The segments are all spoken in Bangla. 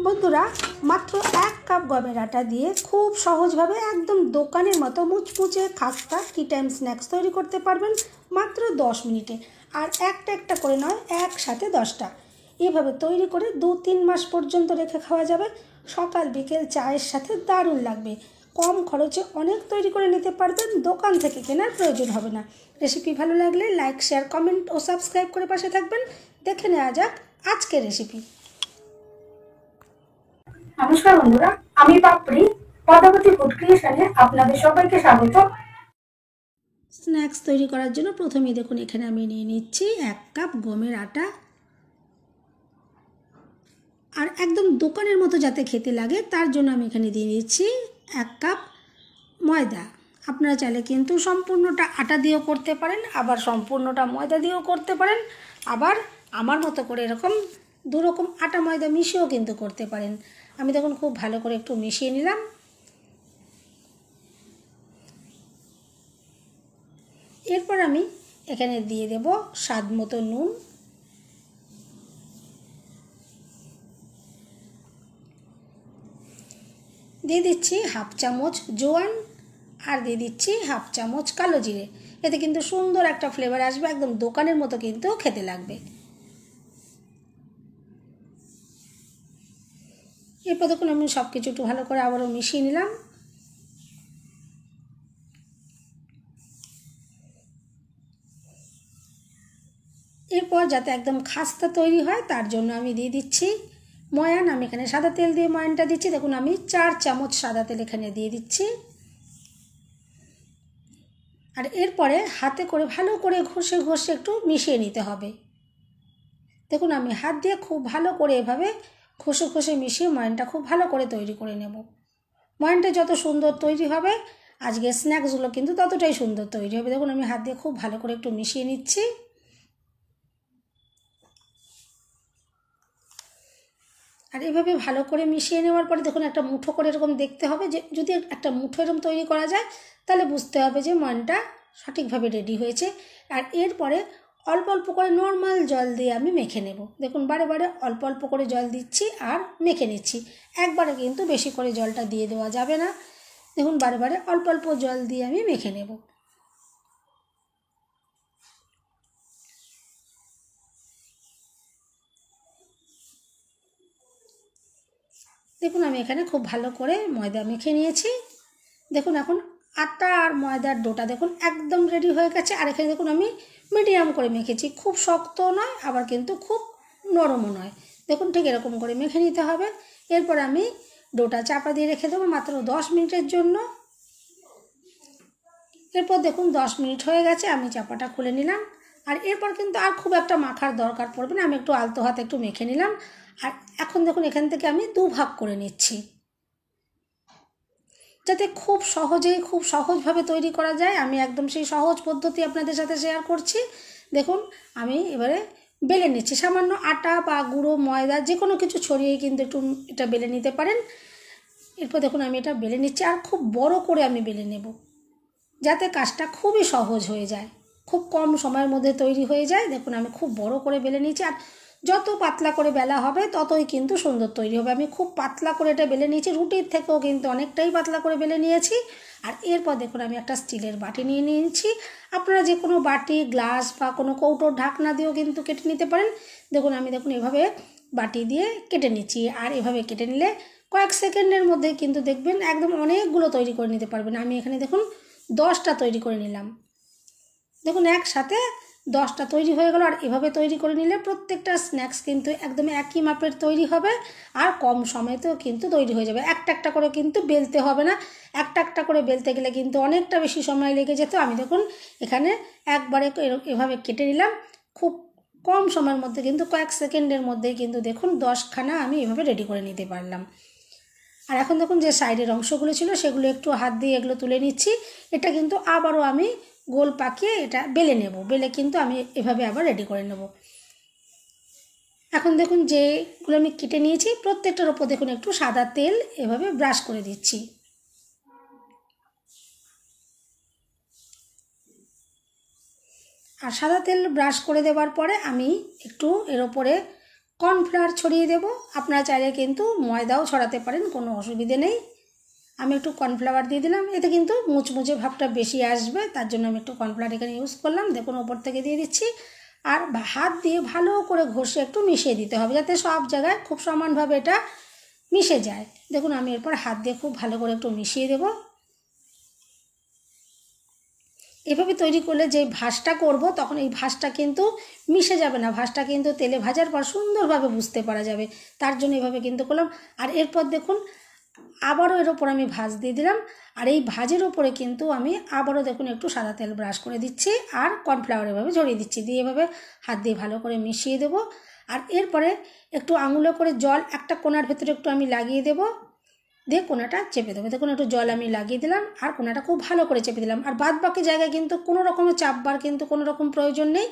বন্ধুরা মাত্র 1 কাপ গমের আটা দিয়ে খুব সহজভাবে একদম দোকানের মতো মুচমুচে খাস্তা টি টাইম স্ন্যাক্স তৈরি করতে পারবেন মাত্র 10 মিনিটে। আর একটা একটা করে নয়, একসাথে 10টা। এভাবে তৈরি করে 2-3 মাস পর্যন্ত রেখে খাওয়া যাবে। সকাল বিকেল চায়ের সাথে দারুণ লাগবে। কম খরচে অনেক তৈরি করে নিতে পারবেন, দোকান থেকে কেনার প্রয়োজন হবে না। রেসিপি ভালো লাগলে লাইক, শেয়ার, কমেন্ট ও সাবস্ক্রাইব করে পাশে থাকবেন। দেখে নেওয়া যাক আজকের রেসিপি। নমস্কার বন্ধুরা, আমি পাপড়ি পদ্মাবতী ফুড ক্রিয়েশনে আপনাদের সবাইকে স্বাগত। স্ন্যাক্স তৈরি করার জন্য প্রথমেই দেখুন এখানে আমি নিয়ে নিচ্ছি 1 কাপ গমের আটা। আর একদম দোকানের মতো যাতে খেতে লাগে তার জন্য আমি এখানে দিয়ে নিচ্ছি 1 কাপ ময়দা। আপনারা চাইলে কিন্তু সম্পূর্ণটা আটা দিয়েও করতে পারেন, আবার সম্পূর্ণটা ময়দা দিয়েও করতে পারেন, আবার আমার মতো করে এরকম দুরকম আটা ময়দা মিশিয়েও কিন্তু করতে পারেন। আমি দেখুন খুব ভালো করে একটু মিশিয়ে নিলাম। এরপর আমি এখানে দিয়ে দেব স্বাদ মতো নুন, দিয়ে দিচ্ছি 1/2 চামচ জোয়ান, আর দিয়ে দিচ্ছি 1/2 চামচ কালো জিরে। এতে কিন্তু সুন্দর একটা ফ্লেভার আসবে, একদম দোকানের মতো কিন্তু খেতে লাগবে। এরপর দেখুন আমি সব কিছু একটু ভালো করে আবারও মিশিয়ে নিলাম। এরপর যাতে একদম খাস্তা তৈরি হয় তার জন্য আমি দিয়ে দিচ্ছি ময়ান। আমি এখানে সাদা তেল দিয়ে ময়ানটা দিচ্ছি। দেখুন আমি 4 চামচ সাদা তেল এখানে দিয়ে দিচ্ছি। আর এরপরে হাতে করে ভালো করে ঘষে ঘষে একটু মিশিয়ে নিতে হবে। দেখুন আমি হাত দিয়ে খুব ভালো করে এভাবে ঘষে ঘষে মিশিয়ে ময়ানটা খুব ভালো করে তৈরি করে নেব। ময়ানটা যত সুন্দর তৈরি হবে আজকের স্ন্যাক্সগুলো কিন্তু ততটাই সুন্দর তৈরি হবে। দেখুন আমি হাত দিয়ে খুব ভালো করে একটু মিশিয়ে নিচ্ছি। আর এভাবে ভালো করে মিশিয়ে নেওয়ার পরে দেখুন একটা মুঠো করে এরকম দেখতে হবে, যে যদি একটা মুঠো এরকম তৈরি করা যায় তাহলে বুঝতে হবে যে ময়ানটা সঠিকভাবে রেডি হয়েছে। আর এরপরে অল্প অল্প করে নর্মাল জল দিয়ে আমি মেখে নেব। দেখুন বারে বারে অল্প অল্প করে জল দিচ্ছি আর মেখে নিচ্ছি। একবারে কিন্তু বেশি করে জলটা দিয়ে দেওয়া যাবে না। দেখুন বারে বারে অল্প অল্প জল দিয়ে আমি মেখে নেব। দেখুন আমি এখানে খুব ভালো করে ময়দা মেখে নিয়েছি। দেখুন এখন আটা আর ময়দার ডোটা দেখুন একদম রেডি হয়ে গেছে। আর এখানে দেখুন আমি মিডিয়াম করে মেখেছি, খুব শক্ত নয় আবার কিন্তু খুব নরমও নয়। দেখুন ঠিক এরকম করে মেখে নিতে হবে। এরপর আমি ডোটা চাপা দিয়ে রেখে দেবো মাত্র 10 মিনিটের জন্য। এরপর দেখুন 10 মিনিট হয়ে গেছে, আমি চাপাটা খুলে নিলাম। আর এরপর কিন্তু আর খুব একটা মাখার দরকার পড়বে না, আমি একটু আলতো হাতে একটু মেখে নিলাম। আর এখন দেখুন এখান থেকে আমি 2 ভাগ করে নিচ্ছি, যাতে খুব সহজেই খুব সহজভাবে তৈরি করা যায়। আমি একদম সেই সহজ পদ্ধতি আপনাদের সাথে শেয়ার করছি। দেখুন আমি এবারে বেলে নিচ্ছি। সামান্য আটা বা গুঁড়ো ময়দা যে কোনো কিছু ছড়িয়েই কিন্তু একটু এটা বেলে নিতে পারেন। এরপর দেখুন আমি এটা বেলে নিচ্ছি, আর খুব বড় করে আমি বেলে নেব যাতে কাজটা খুবই সহজ হয়ে যায়, খুব কম সময়ের মধ্যে তৈরি হয়ে যায়। দেখুন আমি খুব বড় করে বেলে নিচ্ছি। আর যত পাতলা করে বেলা হবে ততই কিন্তু সুন্দর তৈরি হবে। আমি খুব পাতলা করে এটা বেলে নিয়েছি, রুটির থেকেও কিন্তু অনেকটাই পাতলা করে বেলে নিয়েছি। আর এরপর দেখুন আমি একটা স্টিলের বাটি নিয়ে নিয়েছি। আপনারা যে কোনো বাটি, গ্লাস বা কোনো কৌটোর ঢাকনা দিয়েও কিন্তু কেটে নিতে পারেন। দেখুন আমি এভাবে বাটি দিয়ে কেটে নিচ্ছি। আর এভাবে কেটে নিলে কয়েক সেকেন্ডের মধ্যে কিন্তু দেখবেন একদম অনেকগুলো তৈরি করে নিতে পারবেন। আমি এখানে দেখুন 10টা তৈরি করে নিলাম। দেখুন একসাথে 10টা তৈরি হয়ে গেল। আর এভাবে তৈরি করে নিলে প্রত্যেকটা স্ন্যাক্স কিন্তু একদম একই মাপের তৈরি হবে আর কম সময়তেও কিন্তু তৈরি হয়ে যাবে। একটা একটা করে কিন্তু বেলতে হবে না, একটা একটা করে বেলতে গেলে কিন্তু অনেকটা বেশি সময় লেগে যেত। আমি দেখুন এখানে একবারে এভাবে কেটে নিলাম, খুব কম সময়ের মধ্যে কিন্তু কয়েক সেকেন্ডের মধ্যেই কিন্তু দেখুন 10খানা আমি এভাবে রেডি করে নিতে পারলাম। আর এখন দেখুন যে সাইডের অংশগুলো ছিল সেগুলো একটু হাত দিয়ে এগুলো তুলে নিচ্ছি। এটা কিন্তু আবারও আমি গোল পাকিয়ে এটা বেলে নেব, বেলে কিন্তু আমি এভাবে আবার রেডি করে নেব। এখন দেখুন যেগুলো আমি কেটে নিয়েছি প্রত্যেকটার ওপর দেখুন একটু সাদা তেল এভাবে ব্রাশ করে দিচ্ছি। আর সাদা তেল ব্রাশ করে দেওয়ার পরে আমি একটু এর ওপরে কর্নফ্লাওয়ার ছড়িয়ে দেব। আপনারা চাইলে কিন্তু ময়দাও ছড়াতে পারেন, কোনো অসুবিধে নেই। আমি একটু কর্নফ্লাওয়ার দিয়ে দিলাম, এতে কিন্তু মুচমুচে ভাবটা বেশি আসবে, তার জন্য আমি একটু কর্নফ্লাওয়ার এখানে ইউজ করলাম। দেখুন ওপর থেকে দিয়ে দিচ্ছি, আর হাত দিয়ে ভালো করে ঘষে একটু মিশিয়ে দিতে হবে, যাতে সব জায়গায় খুব সমানভাবে এটা মিশে যায়। দেখুন আমি এরপর হাত দিয়ে খুব ভালো করে একটু মিশিয়ে দেব। এভাবে তৈরি করলে যে ভাঁজটা করব তখন এই ভাঁজটা কিন্তু মিশে যাবে না, ভাঁজটা কিন্তু তেলে ভাজার পর সুন্দরভাবে বুঝতে পারা যাবে, তার জন্য এভাবে কিন্তু করলাম। আর এরপর দেখুন আবারও এর ওপর আমি ভাঁজ দিয়ে দিলাম, আর এই ভাঁজের ওপরে কিন্তু আমি আবারও দেখুন একটু সাদা তেল ব্রাশ করে দিচ্ছি, আর কর্নফ্লাওয়ার এভাবে ছড়িয়ে দিচ্ছি, দিয়ে এভাবে হাত দিয়ে ভালো করে মিশিয়ে দেবো। আর এরপরে একটু আঙুলে করে জল একটা কোণার ভেতরে একটু আমি লাগিয়ে দেবো, দিয়ে কোনাটা চেপে দেবো। দেখুন একটু জল আমি লাগিয়ে দিলাম, আর কোনাটা খুব ভালো করে চেপে দিলাম। আর বাদ বাকি জায়গায় কিন্তু কোনো রকমের চাপবার কিন্তু কোনো রকম প্রয়োজন নেই,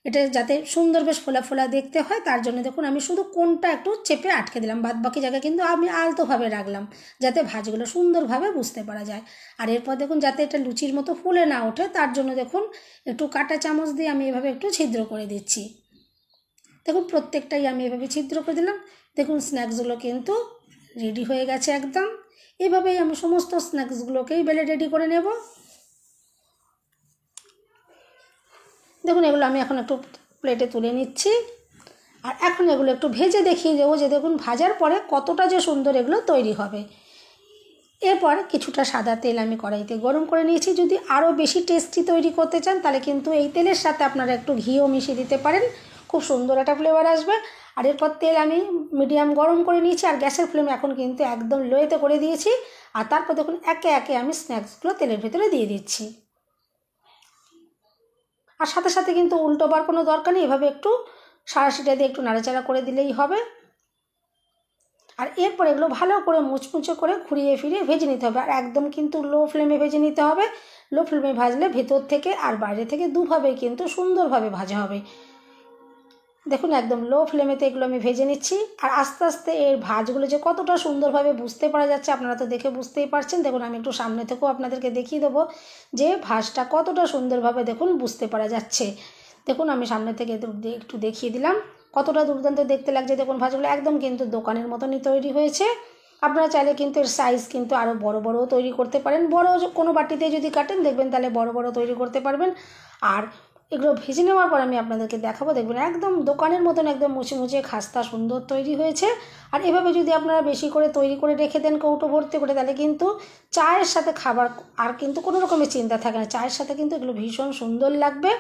এটা যাতে সুন্দর বেশ ফোলা ফোলা দেখতে হয়, তার জন্য দেখুন আমি শুধু কোনটা একটু চেপে আটকে দিলাম, বাদ বাকি জায়গায় কিন্তু আমি আলতোভাবে রাখলাম, যাতে ভাঁজগুলো সুন্দরভাবে বুঝতে পারা যায়। আর এরপর দেখুন যাতে এটা লুচির মতো ফুলে না ওঠে, তার জন্য দেখুন একটু কাঁটা চামচ দিয়ে আমি এভাবে একটু ছিদ্র করে দিচ্ছি। দেখুন প্রত্যেকটাই আমি এভাবে ছিদ্র করে দিলাম। দেখুন স্ন্যাক্সগুলো কিন্তু রেডি হয়ে গেছে একদম। এভাবেই আমি সমস্ত স্ন্যাক্সগুলোকেই বেলে রেডি করে নেব। দেখুন এগুলো আমি এখন একটু প্লেটে তুলে নিচ্ছি, আর এখন এগুলো একটু ভেজে দেখিয়ে দেবো যে দেখুন ভাজার পরে কতটা যে সুন্দর এগুলো তৈরি হবে। এরপর কিছুটা সাদা তেল আমি কড়াইতে গরম করে নিয়েছি। যদি আরও বেশি টেস্টি তৈরি করতে চান তাহলে কিন্তু এই তেলের সাথে আপনারা একটু ঘিও মিশিয়ে দিতে পারেন, খুব সুন্দর একটা ফ্লেভার আসবে। আর এরপর তেল আমি মিডিয়াম গরম করে নিয়েছি, আর গ্যাসের ফ্লেম এখন কিন্তু একদম লোতে করে দিয়েছি। আর তারপর দেখুন একে একে আমি স্ন্যাক্সগুলো তেলের ভেতরে দিয়ে দিচ্ছি, আর সাথে সাথে কিন্তু উল্টোবার কোনো দরকার নেই, এভাবে একটু সাঁড়াশিটা দিয়ে একটু নাড়াচাড়া করে দিলেই হবে। আর এরপর এগুলো ভালো করে মুচমুচে করে ঘুরিয়ে ফিরিয়ে ভেজে নিতে হবে, আর একদম কিন্তু লো ফ্লেমে ভেজে নিতে হবে। লো ফ্লেমে ভাজলে ভেতর থেকে আর বাইরে থেকে দুভাবেই কিন্তু সুন্দরভাবে ভাজা হবে। দেখুন একদম লো ফ্লেমেতে এগুলো আমি ভেজে নিচ্ছি, আর আস্তে আস্তে এর ভাজগুলো যে কতটা সুন্দরভাবে বুঝতে পারা যাচ্ছে আপনারা তো দেখে বুঝতেই পারছেন। দেখুন আমি একটু সামনে থেকেও আপনাদেরকে দেখিয়ে দেবো যে ভাজটা কতটা সুন্দরভাবে দেখুন বুঝতে পারা যাচ্ছে। দেখুন আমি সামনে থেকে একটু দেখিয়ে দিলাম কতটা দুর্দান্ত দেখতে লাগছে। দেখুন ভাজগুলো একদম কিন্তু দোকানের মতনই তৈরি হয়েছে। আপনারা চাইলে কিন্তু এর সাইজ কিন্তু আরও বড় বড়ও তৈরি করতে পারেন, বড় কোনো বাটিতে যদি কাটেন দেখবেন তাহলে বড় বড় তৈরি করতে পারবেন। আর এগুলো ভেজে নেওয়ার পর আমি আপনাদেরকে দেখাবো, দেখবেন একদম দোকানের মতন একদম মুছে মুছে খাস্তা সুন্দর তৈরি হয়েছে। আর এভাবে যদি আপনারা বেশি করে তৈরি করে রেখে দেন কৌটো ভর্তি করে, তাহলে কিন্তু চায়ের সাথে খাবার আর কিন্তু কোনো রকমের চিন্তা থাকে না, চায়ের সাথে কিন্তু এগুলো ভীষণ সুন্দর লাগবে।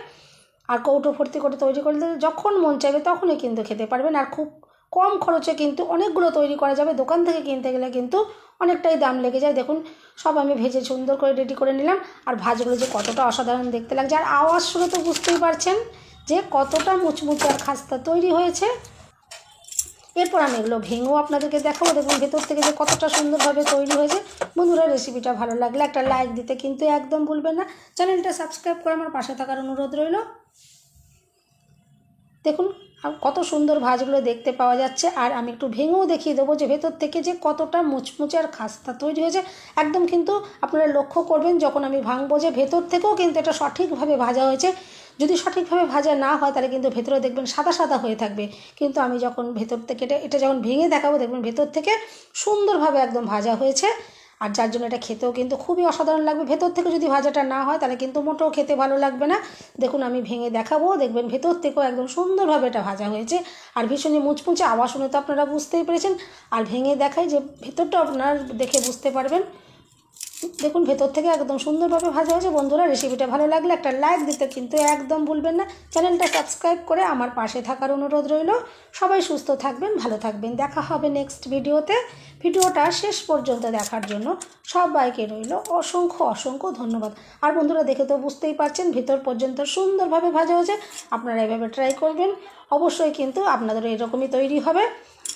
আর কৌটো ভর্তি করে তৈরি করলে যখন মন চাইবে তখনই কিন্তু খেতে পারবেন, আর খুব কম খরচে কিন্তু অনেকগুলো তৈরি করা যাবে। দোকান থেকে কিনতে গেলে কিন্তু অনেকটাই দাম লেগে যায়। দেখুন সব আমি ভেজে সুন্দর করে রেডি করে নিলাম, আর ভাজগুলো যে কতটা অসাধারণ দেখতে লাগছে, আর আওয়াজ শুনে তো বুঝতেই পারছেন যে কতটা মুচমুচে আর খাস্তা তৈরি হয়েছে। এরপর আমি এগুলো ভেঙেও আপনাদেরকে দেখাবো, দেখুন ভেতর থেকে যে কতটা সুন্দরভাবে তৈরি হয়েছে। বন্ধুরা রেসিপিটা ভালো লাগলে একটা লাইক দিতে কিন্তু একদম ভুলবেন না, চ্যানেলটা সাবস্ক্রাইব করে আমার পাশে থাকার অনুরোধ রইল। দেখুন কত সুন্দর ভাজগুলো দেখতে পাওয়া যাচ্ছে, আর আমি একটু ভেঙেও দেখিয়ে দেবো যে ভেতর থেকে যে কতটা মুচমুচে আর খাস্তা তৈরি হয়েছে। একদম কিন্তু আপনারা লক্ষ্য করবেন যখন আমি ভাঙবো যে ভেতর থেকেও কিন্তু এটা সঠিকভাবে ভাজা হয়েছে। যদি সঠিকভাবে ভাজা না হয় তাহলে কিন্তু ভেতরে দেখবেন সাদা সাদা হয়ে থাকবে, কিন্তু আমি যখন ভেতর থেকে এটা যখন ভেঙে দেখাবো দেখবেন ভেতর থেকে সুন্দরভাবে একদম ভাজা হয়েছে। আর যার জন্য এটা খেতেও কিন্তু খুবই অসাধারণ লাগবে। ভেতর থেকে যদি ভাজাটা না হয় তাহলে কিন্তু মোটেও খেতে ভালো লাগবে না। দেখুন আমি ভেঙে দেখাবো, দেখবেন ভেতর থেকেও একদম সুন্দরভাবে এটা ভাজা হয়েছে, আর ভীষণই মুচমুচে। আওয়াজ শুনে তো আপনারা বুঝতেই পেরেছেন, আর ভেঙে দেখাই যে ভেতরটা আপনারা দেখে বুঝতে পারবেন। দেখুন ভেতর থেকে একদম সুন্দরভাবে ভাজা হয়েছে। বন্ধুরা রেসিপিটা ভালো লাগলে একটা লাইক দিতে কিন্তু একদম ভুলবেন না, চ্যানেলটা সাবস্ক্রাইব করে আমার পাশে থাকার অনুরোধ রইল। সবাই সুস্থ থাকবেন, ভালো থাকবেন, দেখা হবে নেক্সট ভিডিওতে। ভিডিওটা শেষ পর্যন্ত দেখার জন্য সবাইকে রইল অসংখ্য অসংখ্য ধন্যবাদ। আর বন্ধুরা দেখে তো বুঝতেই পারছেন ভিতর পর্যন্ত সুন্দরভাবে ভাজা হয়েছে। আপনারা এভাবে ট্রাই করবেন, অবশ্যই কিন্তু আপনাদের এরকমই তৈরি হবে।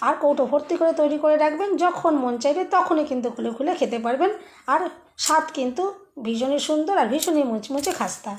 আর কৌটো ভর্তি করে তৈরি করে রাখবেন, যখন মন চাইবে তখনই কিন্তু খুলে খুলে খেতে পারবেন। আর স্বাদ কিন্তু ভীষণই সুন্দর আর ভীষণই মুচমুচে খাস্তা।